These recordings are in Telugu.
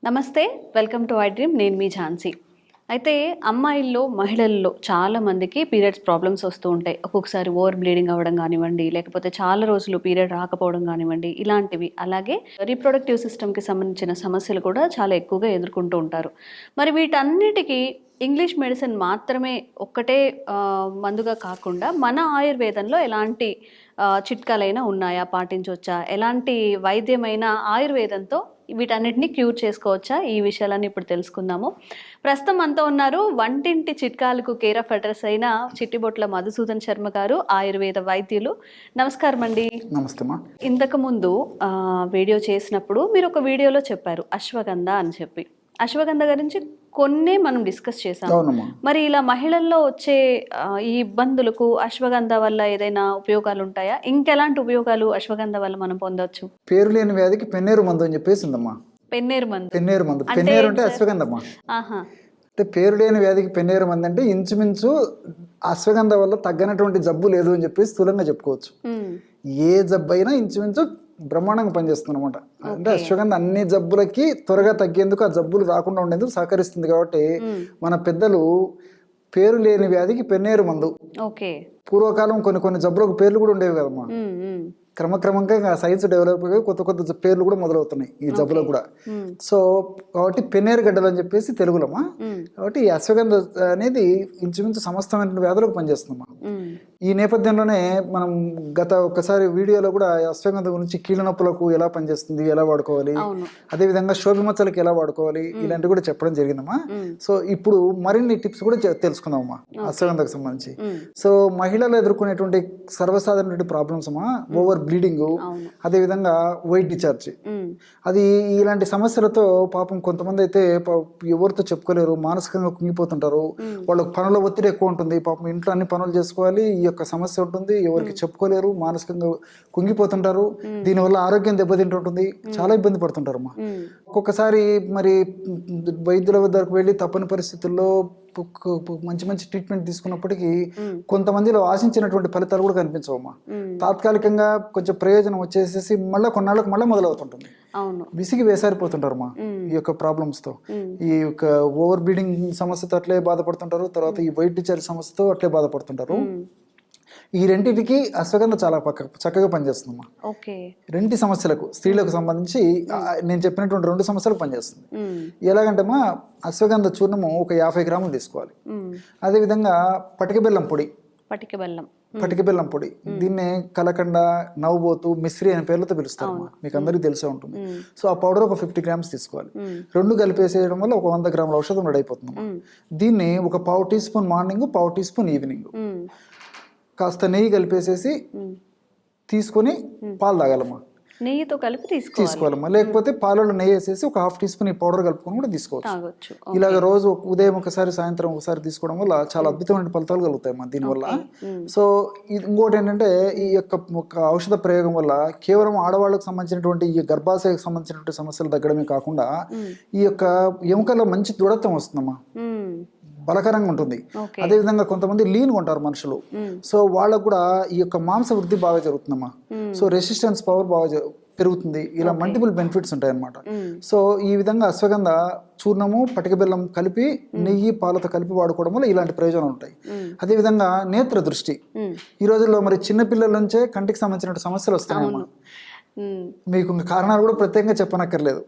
నమస్తే, వెల్కమ్ టు ఐ డ్రీమ్. నేను మీ ఝాన్సీ. అయితే అమ్మాయిల్లో మహిళల్లో చాలా మందికి పీరియడ్స్ ప్రాబ్లమ్స్ వస్తూ ఉంటాయి. ఒక్కొక్కసారి ఓవర్ బ్లీడింగ్ అవ్వడం కానివ్వండి, లేకపోతే చాలా రోజులు పీరియడ్ రాకపోవడం కానివ్వండి, ఇలాంటివి. అలాగే రీప్రొడక్టివ్ సిస్టమ్కి సంబంధించిన సమస్యలు కూడా చాలా ఎక్కువగా ఎదుర్కొంటూ ఉంటారు. మరి వీటన్నిటికీ ఇంగ్లీష్ మెడిసిన్ మాత్రమే ఒక్కటే మందుగా కాకుండా మన ఆయుర్వేదంలో ఎలాంటి చిట్కాలైనా ఉన్నాయా, పాటించవచ్చా, ఎలాంటి వైద్యమైన ఆయుర్వేదంతో వీటన్నిటిని క్యూర్ చేసుకోవచ్చా, ఈ విషయాలన్నీ ఇప్పుడు తెలుసుకుందాము. ప్రస్తుతం అంతా ఉన్నారు వంటింటి చిట్కాలకు కేర్ ఆఫ్ అడ్రస్ అయిన చిట్టిబొట్ల మధుసూదన్ శర్మ గారు, ఆయుర్వేద వైద్యులు. నమస్కారం అండి. నమస్తే. ఇంతకు ముందు వీడియో చేసినప్పుడు మీరు ఒక వీడియోలో చెప్పారు అశ్వగంధ అని చెప్పి. అశ్వగంధ గురించి కొన్నే మనం డిస్కస్ చేసాము. మరి ఇలా మహిళల్లో వచ్చే ఈ ఇబ్బందులకు అశ్వగంధ వల్ల ఏదైనా ఉపయోగాలు ఉంటాయా? ఇంకెలాంటి ఉపయోగాలు అశ్వగంధ వల్ల మనం పొందొచ్చు? పేరు లేని వ్యాధికి పెన్నేరు మందు అని చెప్పేసి ఉందమ్మా. పెన్నేరు మందు. పెన్నేరు మందు, పెన్నేరు అంటే అశ్వగంధమ్మా. అంటే పేరు లేని వ్యాధికి పెన్నేరు మందు అంటే ఇంచుమించు అశ్వగంధ వల్ల తగ్గనటువంటి జబ్బు లేదు అని చెప్పేసి స్థూలంగా చెప్పుకోవచ్చు. ఏ జబ్బు అయినా ఇంచుమించు బ్రహ్మాండంగా పనిచేస్తుంది అనమాట. అంటే అశ్వగంధ అన్ని జబ్బులకి త్వరగా తగ్గేందుకు, ఆ జబ్బులు రాకుండా ఉండేందుకు సహకరిస్తుంది. కాబట్టి మన పెద్దలు పేరు లేని వ్యాధికి పెన్నేరు మందు. పూర్వకాలం కొన్ని జబ్బులకు పేర్లు కూడా ఉండేవి కదమ్మా. క్రమక్రమంగా సైన్స్ డెవలప్ అయ్యి కొత్త పేర్లు కూడా మొదలవుతున్నాయి ఈ జబ్బులకు కూడా. సో కాబట్టి పెన్నేరు గడ్డలు అని చెప్పేసి తెలుగులమ్మా. కాబట్టి ఈ అశ్వగంధ అనేది ఇంచుమించు సమస్తమైన వ్యాధులకు పనిచేస్తుందమ్మా. ఈ నేపథ్యంలోనే మనం గత ఒక్కసారి వీడియోలో కూడా అశ్వగంధ గురించి కీళ్ళ నొప్పులకు ఎలా పనిచేస్తుంది, ఎలా వాడుకోవాలి, అదేవిధంగా శోభిమచ్చలకు ఎలా వాడుకోవాలి, ఇలాంటివి కూడా చెప్పడం జరిగిందమ్మా. సో ఇప్పుడు మరిన్ని టిప్స్ కూడా తెలుసుకుందామమ్మా అశ్వగంధకు సంబంధించి. సో మహిళలు ఎదుర్కొనేటువంటి సర్వసాధారణ ప్రాబ్లమ్స్ అమ్మా, ఓవర్ బ్లీడింగ్, అదే విధంగా వైట్ డిశ్చార్జ్. అది ఇలాంటి సమస్యలతో పాపం కొంతమంది అయితే ఎవరితో చెప్పుకోలేరు, మానసికంగా కుంగిపోతుంటారు. వాళ్ళకి పనుల ఒత్తిడి ఎక్కువ ఉంటుంది, పాపం ఇంట్లో అన్ని పనులు చేసుకోవాలి, ఈ యొక్క సమస్య ఉంటుంది, ఎవరికి చెప్పుకోలేరు, మానసికంగా కుంగిపోతుంటారు. దీనివల్ల ఆరోగ్యం దెబ్బతింటుంటుంది, చాలా ఇబ్బంది పడుతుంటారు అమ్మా. ఒక్కొక్కసారి మరి వైద్యుల వద్దకు వెళ్ళి తప్పని పరిస్థితుల్లో మంచి ట్రీట్మెంట్ తీసుకున్నప్పటికీ కొంతమందిలో ఆశించినటువంటి ఫలితాలు కూడా కనిపించవమ్మా. తాత్కాలికంగా కొంచెం ప్రయోజనం వచ్చేసేసి మళ్ళీ కొన్నాళ్ళకు మళ్ళీ మొదలవుతుంటుంది. విసిగి వేసారిపోతుంటారు మా ఈ యొక్క ప్రాబ్లమ్స్ తో. ఈ యొక్క ఓవర్ బ్లీడింగ్ సమస్యతో అట్లే బాధపడుతుంటారు, తర్వాత ఈ వైట్ డిశ్చార్జ్ సమస్యతో అట్లే బాధపడుతుంటారు. ఈ రెండింటికి అశ్వగంధ చాలా చక్కగా పనిచేస్తుందమ్మా. రెండు సమస్యలకు, స్త్రీలకు సంబంధించి నేను చెప్పినటువంటి 2 సమస్యలకు పనిచేస్తుంది. ఎలాగంటేమా అశ్వగంధ చూర్ణము ఒక 50 గ్రాములు తీసుకోవాలి. అదేవిధంగా పటిక బెల్లం పొడి, దీన్నే కలకండ, నవ్వుబోతు, మిశ్రీ అనే పేర్లతో పిలుస్తారు, మీకు అందరికీ తెలిసే ఉంటుంది. సో ఆ పౌడర్ ఒక 50 గ్రామ్స్ తీసుకోవాలి. 2 కలిపేసేయడం వల్ల ఒక 100 గ్రాముల ఔషధం రెడీ అయిపోతుంది. దీన్ని ఒక 1/2 teaspoon morning, 1/2 teaspoon evening, కాస్త నెయ్యి కలిపేసేసి తీసుకొని పాలు తాగాలమ్మా. నెయ్యితో కలిపి తీసుకోవాలమ్మా. లేకపోతే పాలలో నెయ్యి వేసేసి ఒక 1/2 టీ స్పూన్ ఈ పౌడర్ కలుపుకొని కూడా తీసుకోవచ్చు. ఇలాగ రోజు ఉదయం ఒకసారి, సాయంత్రం ఒకసారి తీసుకోవడం వల్ల చాలా అద్భుతమైన ఫలితాలు కలుగుతాయమ్మా దీనివల్ల. సో ఇంకోటి ఏంటంటే, ఈ యొక్క ఔషధ ప్రయోగం వల్ల కేవలం ఆడవాళ్ళకు సంబంధించినటువంటి ఈ గర్భాశయకు సంబంధించినటువంటి సమస్యలు తగ్గడమే కాకుండా ఈ యొక్క ఎముకల్లో మంచి దృఢత్వం వస్తుందమ్మా, బలకరంగా ఉంటుంది. అదేవిధంగా కొంతమంది లీన్గా ఉంటారు మనుషులు, సో వాళ్ళకు కూడా ఈ యొక్క మాంస వృద్ధి బాగా జరుగుతుందమ్మా. సో రెసిస్టెన్స్ పవర్ బాగా పెరుగుతుంది. ఇలా మల్టిపుల్ బెనిఫిట్స్ ఉంటాయి అన్నమాట. సో ఈ విధంగా అశ్వగంధ చూర్ణము, పటిక బెల్లం కలిపి నెయ్యి, పాలతో కలిపి వాడుకోవడం వల్ల ఇలాంటి ప్రయోజనాలు ఉంటాయి. అదేవిధంగా నేత్ర దృష్టి, ఈ రోజుల్లో మరి చిన్నపిల్లల నుంచే కంటికి సంబంధించిన సమస్యలు వస్తాయమ్మా. మీకు కారణాలు కూడా ప్రత్యేకంగా చెప్పనక్కర్లేదు.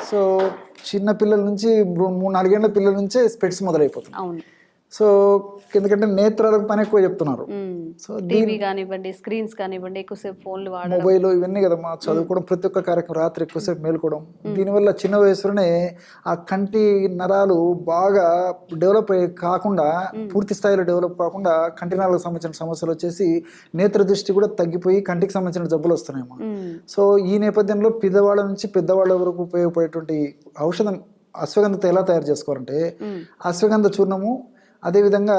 సో చిన్న పిల్లల నుంచి 3-4 ఏళ్ల పిల్లల నుంచే స్పెట్స్ మొదలైపోతుంది. సో ఎందుకంటే నేత్రాలకు పని ఎక్కువ చెప్తున్నారు. సో టీవీ కానివ్వండి, స్క్రీన్స్ కానివ్వండి, ఎక్కువసేపు ఫోన్లు వాడడం, మొబైల్, ఇవన్నీ కదమ్మా. చదువుకోవడం, ప్రతి ఒక్క కార్యక్రమం రాత్రి ఎక్కువసేపు మేలుకోవడం, దీనివల్ల చిన్న వయసులోనే ఆ కంటి నరాలు బాగా డెవలప్ కాకుండా, పూర్తి స్థాయిలో డెవలప్ కాకుండా కంటి నరాలకు సంబంధించిన సమస్యలు వచ్చేసి నేత్ర దృష్టి కూడా తగ్గిపోయి కంటికి సంబంధించిన జబ్బులు వస్తున్నాయమ్మా. సో ఈ నేపథ్యంలో పెద్దవాళ్ళ నుంచి పెద్దవాళ్ళ వరకు ఉపయోగపడేటువంటి ఔషధం అశ్వగంధతో ఎలా తయారు చేసుకోవాలంటే, అశ్వగంధ చూర్ణము, అదేవిధంగా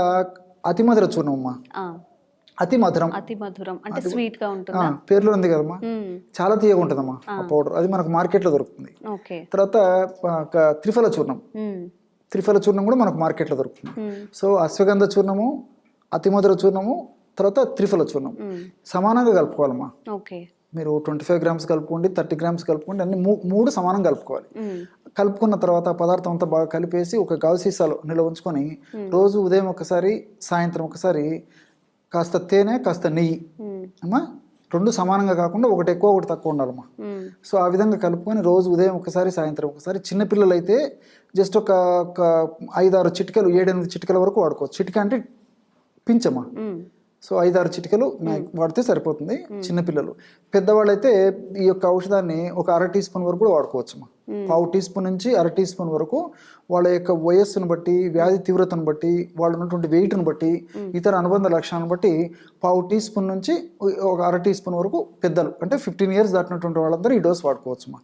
అతిమధుర చూర్ణం అమ్మా. అతి మధురం అంటే స్వీట్ గా ఉంటుంది, పేర్లో ఉంది కదమ్మా. చాలా తీయగా ఉంటుందమ్మా ఆ పౌడర్, అది మనకు మార్కెట్ లో దొరుకుతుంది. తర్వాత త్రిఫల చూర్ణం కూడా మనకు మార్కెట్ లో దొరుకుతుంది. సో అశ్వగంధ చూర్ణము, అతిమధుర చూర్ణము, తర్వాత త్రిఫల చూర్ణం సమానంగా కలుపుకోవాలమ్మా. మీరు 25 గ్రామ్స్ కలుపుకోండి, 30 గ్రామ్స్ కలుపుకోండి, అన్ని మూడు సమానం కలుపుకోవాలి. కలుపుకున్న తర్వాత ఆ పదార్థం అంతా బాగా కలిపేసి ఒక గాజు సీసాలో నిల్వ ఉంచుకొని రోజు ఉదయం ఒకసారి, సాయంత్రం ఒకసారి కాస్త తేనె, కాస్త నెయ్యి అమ్మా, రెండు సమానంగా కాకుండా ఒకటి ఎక్కువ ఒకటి తక్కువ ఉండాలమ్మా. సో ఆ విధంగా కలుపుకొని రోజు ఉదయం ఒకసారి, సాయంత్రం ఒకసారి. చిన్నపిల్లలు అయితే జస్ట్ ఒక 5-6 చిటికలు, 7-8 చిటికల వరకు వాడుకోవచ్చు. చిటిక అంటే పించమ్మా. సో 5-6 చిటికలు వాడితే సరిపోతుంది చిన్నపిల్లలు. పెద్దవాళ్ళు అయితే ఈ యొక్క ఔషధాన్ని ఒక 1/2 టీ స్పూన్ వరకు కూడా వాడుకోవచ్చమ్మా. 1/2 టీ స్పూన్ నుంచి 1/2 టీ స్పూన్ వరకు వాళ్ళ యొక్క వయస్సును బట్టి, వ్యాధి తీవ్రతను బట్టి, వాళ్ళు ఉన్నటువంటి వెయిట్ను బట్టి, ఇతర అనుబంధ లక్షణాలను బట్టి 1/2 టీ స్పూన్ నుంచి ఒక 1/2 టీ స్పూన్ వరకు పెద్దలు అంటే 15 ఇయర్స్ దాటినటువంటి వాళ్ళందరూ ఈ డోస్ వాడుకోవచ్చమ్మా.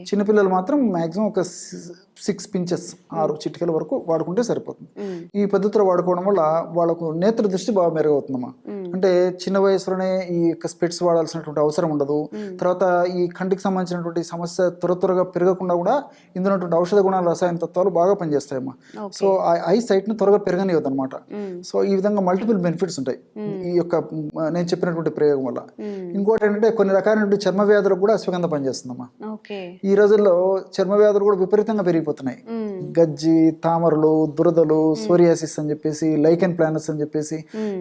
చిన్నపిల్లలు మాత్రం మాక్సిమం ఒక 6 పించెస్ 6 చిటికల వరకు వాడుకుంటే సరిపోతుంది. ఈ పద్ధతిలో వాడుకోవడం వల్ల వాళ్ళకు నేత్ర దృష్టి బాగా మెరుగవుతుందమ్మా. అంటే చిన్న వయసులోనే ఈ యొక్క స్పెట్స్ వాడాల్సినటువంటి అవసరం ఉండదు. తర్వాత ఈ కంటికి సంబంధించినటువంటి సమస్య త్వరగా పెరగకుండా కూడా ఇందులో ఉన్నటువంటి ఔషధ గుణాలు, రసాయన తత్వాలు బాగా పనిచేస్తాయమ్మా. సో ఐ సైట్ ను త్వరగా పెరగనివ్వదు అనమాట. సో ఈ విధంగా మల్టిపుల్ బెనిఫిట్స్ ఉంటాయి ఈ యొక్క నేను చెప్పినటువంటి ప్రయోగం వల్ల. ఇంకోటి ఏంటంటే కొన్ని రకాలైనటువంటి చర్మ వ్యాధులకు కూడా అశ్వగంధ పనిచేస్తుందమ్మా. ఈ రోజుల్లో చర్మ వ్యాధులు కూడా విపరీతంగా పెరిగిపోతున్నాయి. గజ్జి, తామరలు, దురదలు, సోరియాసిస్ అని చెప్పేసి, లైకెన్ ప్లానస్ అని చెప్పేసి,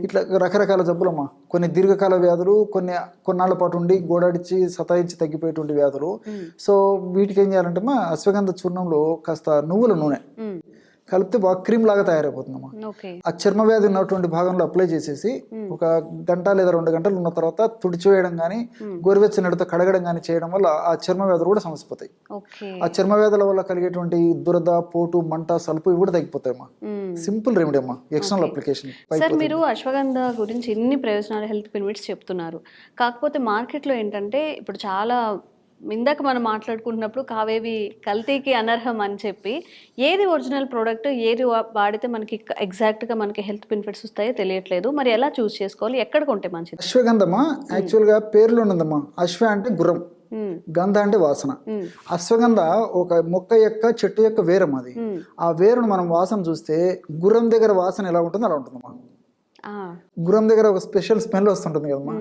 ఇట్లా రకరకాల జబ్బులమ్మా. కొన్ని దీర్ఘకాల వ్యాధులు, కొన్నాళ్ళ పాటు ఉండి గోడాడిచి సతాయించి తగ్గిపోయేటువంటి వ్యాధులు. సో వీటికి ఏం చేయాలంటే అశ్వగంధ చూర్ణంలో కాస్త నువ్వుల నూనె కలిపితే బాగా క్రీమ్ లాగా తయారైపోతుందమ్మా. ఆ చర్మ వ్యాధి ఉన్నటువంటి భాగంలో అప్లై చేసేసి ఒక గంట లేదా 2 గంటలు ఉన్న తర్వాత తుడిచివేయడం కానీ, గోరువెచ్చని నీటితో కడగడం కానీ చేయడం వల్ల ఆ చర్మ వ్యాధులు కూడా సమసిపోతాయి. ఆ చర్మ వ్యాధుల వల్ల కలిగేటువంటి దురద, పోటు, మంట, సలుపు ఇవి కూడా తగ్గిపోతాయమ్మా. సింపుల్ రెమెడీ అమ్మా, ఎక్స్టర్నల్ అప్లికేషన్. సార్, మీరు అశ్వగంధ గురించి ఎన్ని ప్రయోజనాలు, హెల్త్ బెనిఫిట్స్ చెప్తున్నారు. కాకపోతే మార్కెట్లో ఏంటంటే ఇప్పుడు చాలా, ఇందాక మనం మాట్లాడుకుంటున్నప్పుడు కావేవి కల్తీకి అనర్హం అని చెప్పి, ఏది ఒరిజినల్ ప్రోడక్ట్, ఏది వాడితే మనకి ఎగ్జాక్ట్గా మనకి హెల్త్ బెనిఫిట్స్ వస్తాయో తెలియట్లేదు. మరి ఎలా చూస్ చేసుకోవాలి, ఎక్కడ కొంటే మంచిది? అశ్వగంధమా యాక్చువల్గా పేరులో ఉన్నదమ్మా. అశ్వ అంటే గుర్రం, గంధ అంటే వాసన. అశ్వగంధ ఒక మొక్క యొక్క చెట్టు యొక్క వేరం అది. ఆ వేరును మనం వాసన చూస్తే గుర్రం దగ్గర వాసన ఎలా ఉంటుందో అలా ఉంటుందమ్మా. గుర్రం దగ్గర ఒక స్పెషల్ స్మెల్ వస్తుంటుంది కదమ్మా,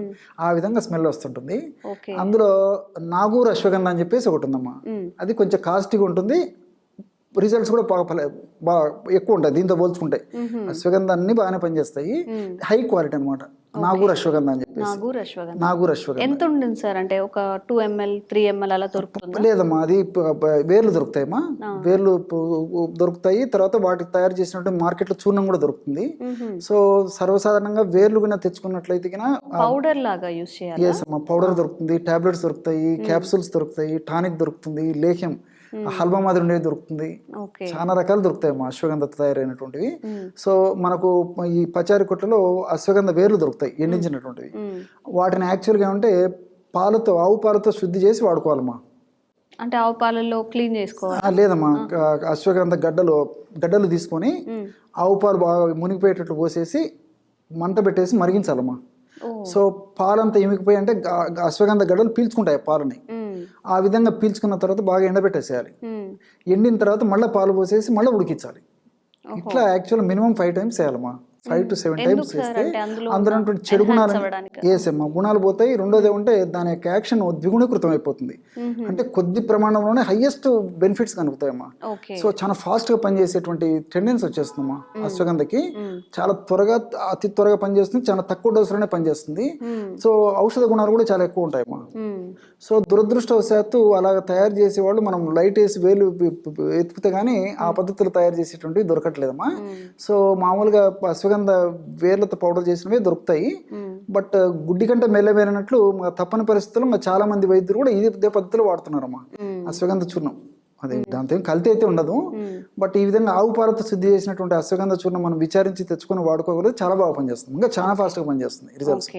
ఆ విధంగా స్మెల్ వస్తుంటుంది. అందులో నాగూర్ అశ్వగంధ అని చెప్పేసి ఒకటి ఉందమ్మా. అది కొంచెం కాస్ట్లీగా ఉంటుంది, రిజల్ట్స్ కూడా బాగా ఎక్కువ ఉంటాయి దీంతో పోల్చుకుంటాయి. అశ్వగంధ అన్ని బాగానే పనిచేస్తాయి, హై క్వాలిటీ అనమాట. నాగూర్ అశ్వగంధ అని చెప్పేసి. నాగూర్ అశ్వగంధ ఎంత ఉంటుంది సార్? అంటే ఒక 2 ml 3 ml అలా దొరుకుతుంది? లేదమ్మా, అది వేర్లు దొరుకుతాయమ్మా. వేర్లు దొరుకుతాయి. తర్వాత వాటికి తయారు చేసినట్టు మార్కెట్లో చూర్ణం కూడా దొరుకుతుంది. సో సర్వసాధారణంగా వేర్లు కూడా తెచ్చుకున్నట్లయితే పౌడర్ లాగా యూస్ చేయాలి. అమ్మా, పౌడర్ దొరుకుతుంది, టాబ్లెట్స్ దొరుకుతాయి, క్యాప్సూల్స్ దొరుకుతాయి, టానిక్ దొరుకుతుంది, లేహ్యం హల్వా మాదిరి ఉండేవి దొరుకుతుంది. చాలా రకాలు దొరుకుతాయి మా అశ్వగంధ తయారైనటువంటివి. సో మనకు ఈ పచారీ కొట్టలో అశ్వగంధ వేర్లు దొరుకుతాయి ఎండించినటువంటివి. వాటిని యాక్చువల్గా ఏమంటే పాలతో, ఆవు పాలతో శుద్ధి చేసి వాడుకోవాలమ్మా. అంటే ఆవు పాలలో క్లీన్ చేసుకోవాలి? లేదమ్మా, అశ్వగంధ గడ్డలు తీసుకొని ఆవు పాలు బాగా మునిగిపోయేటట్లు పోసేసి మంట పెట్టేసి మరిగించాలమ్మా. సో పాలంతా ఎమికిపోయి అంటే అశ్వగంధ గడ్డలు పీల్చుకుంటాయి పాలని. ఆ విధంగా పీల్చుకున్న తర్వాత బాగా ఎండబెట్టేసేయాలి. ఎండిన తర్వాత మళ్ళీ పాలు పోసేసి మళ్ళీ ఉడికించాలి. ఇట్లా యాక్చువల్ మినిమం 5 times చేయాలమ్మా. 5 to 7 times చేస్తే అందులో చెడు గుణాలు వేసేమ్మా, గుణాలు పోతాయి. రెండోది ఏమంటే దాని యొక్క యాక్షన్ ద్విగుణీకృతం అయిపోతుంది. అంటే కొద్ది ప్రమాణంలోనే హైయెస్ట్ బెనిఫిట్స్ కనుకుతాయమ్మా. సో చాలా ఫాస్ట్ గా పనిచేసేటువంటి టెండెన్సీ వచ్చేస్తుందమ్మా అశ్వగంధకి. చాలా త్వరగా, అతి త్వరగా పనిచేస్తుంది, చాలా తక్కువ డోసులోనే పనిచేస్తుంది. సో ఔషధ గుణాలు కూడా చాలా ఎక్కువ ఉంటాయమ్మా. సో దురదృష్టవశాత్తు అలాగ తయారు చేసేవాళ్ళు మనం లైట్ వేసి వేలు ఎత్తుకుతే గానీ ఆ పద్ధతులు తయారు చేసేటువంటివి దొరకట్లేదమ్మా. సో మామూలుగా అశ్వగంధ వేర్లతో పౌడర్ చేసినవి దొరుకుతాయి. బట్ గుడ్డి కంటే మెల్లవేరినట్లు తప్పని పరిస్థితుల్లో చాలా మంది వైద్యులు కూడా ఇదే పద్ధతిలో వాడుతున్నారమ్మా అశ్వగంధ చూర్ణం. అదే దాంతో కల్తీ అయితే ఉండదు. బట్ ఈ విధంగా ఆవు పాలతో శుద్ధి చేసినటువంటి అశ్వగంధ చూర్ణం మనం విచారించి తెచ్చుకొని వాడుకోగలిగితే చాలా బాగా పనిచేస్తుంది, ఇంకా చాలా ఫాస్ట్గా పనిచేస్తుంది రిజల్ట్స్.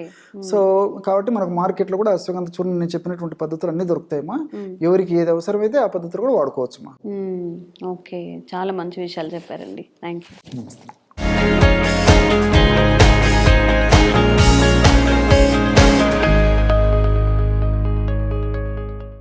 సో కాబట్టి మనకు మార్కెట్లో కూడా అశ్వగంధ చూర్ణం నేను చెప్పినటువంటి పద్ధతులు అన్ని దొరుకుతాయమ్మా. ఎవరికి ఏది అవసరమైతే ఆ పద్ధతులు కూడా వాడుకోవచ్చుమా. ఓకే, చాలా మంచి విషయాలు చెప్పారండి. Thank you.